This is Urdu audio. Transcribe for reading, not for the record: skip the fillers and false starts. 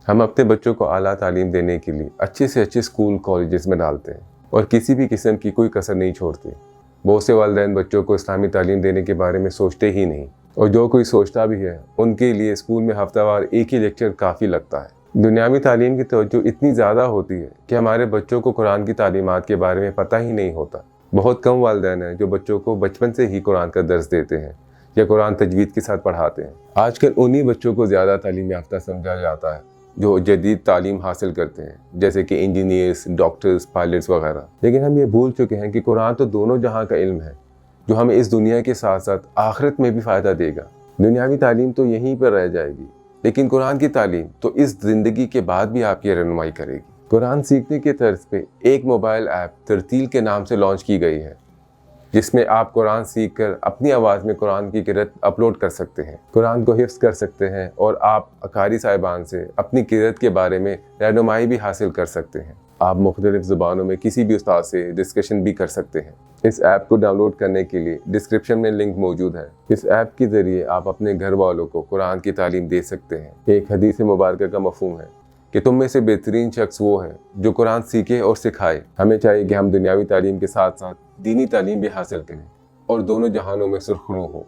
ہم اپنے بچوں کو اعلیٰ تعلیم دینے کے لیے اچھے سے اچھے اسکول کالجز میں ڈالتے ہیں اور کسی بھی قسم کی کوئی کسر نہیں چھوڑتے۔ بہت سے والدین بچوں کو اسلامی تعلیم دینے کے بارے میں سوچتے ہی نہیں، اور جو کوئی سوچتا بھی ہے ان کے لیے اسکول میں ہفتہ وار ایک ہی لیکچر کافی لگتا ہے۔ دنیاوی تعلیم کی توجہ اتنی زیادہ ہوتی ہے کہ ہمارے بچوں کو قرآن کی تعلیمات کے بارے میں پتہ ہی نہیں ہوتا۔ بہت کم والدین ہیں جو بچوں کو بچپن سے ہی قرآن کا درس دیتے ہیں یا قرآن تجوید کے ساتھ پڑھاتے ہیں۔ آج کل انہی بچوں کو زیادہ تعلیم یافتہ سمجھا جاتا ہے جو جدید تعلیم حاصل کرتے ہیں، جیسے کہ انجینئرز، ڈاکٹرز، پائلٹس وغیرہ۔ لیکن ہم یہ بھول چکے ہیں کہ قرآن تو دونوں جہاں کا علم ہے جو ہمیں اس دنیا کے ساتھ ساتھ آخرت میں بھی فائدہ دے گا۔ دنیاوی تعلیم تو یہیں پر رہ جائے گی، لیکن قرآن کی تعلیم تو اس زندگی کے بعد بھی آپ کی رہنمائی کرے گی۔ قرآن سیکھنے کے طرز پہ ایک موبائل ایپ ترتیل کے نام سے لانچ کی گئی ہے، جس میں آپ قرآن سیکھ کر اپنی آواز میں قرآن کی قرأت اپلوڈ کر سکتے ہیں، قرآن کو حفظ کر سکتے ہیں اور آپ قاری صاحبان سے اپنی قرأت کے بارے میں رہنمائی بھی حاصل کر سکتے ہیں۔ آپ مختلف زبانوں میں کسی بھی استاد سے ڈسکشن بھی کر سکتے ہیں۔ اس ایپ کو ڈاؤن لوڈ کرنے کے لیے ڈسکرپشن میں لنک موجود ہے۔ اس ایپ کے ذریعے آپ اپنے گھر والوں کو قرآن کی تعلیم دے سکتے ہیں۔ ایک حدیث مبارکہ کا مفہوم ہے کہ تم میں سے بہترین شخص وہ ہے جو قرآن سیکھے اور سکھائے۔ ہمیں چاہیے کہ ہم دنیاوی تعلیم کے ساتھ ساتھ دینی تعلیم بھی حاصل کریں اور دونوں جہانوں میں سرخرو ہوں۔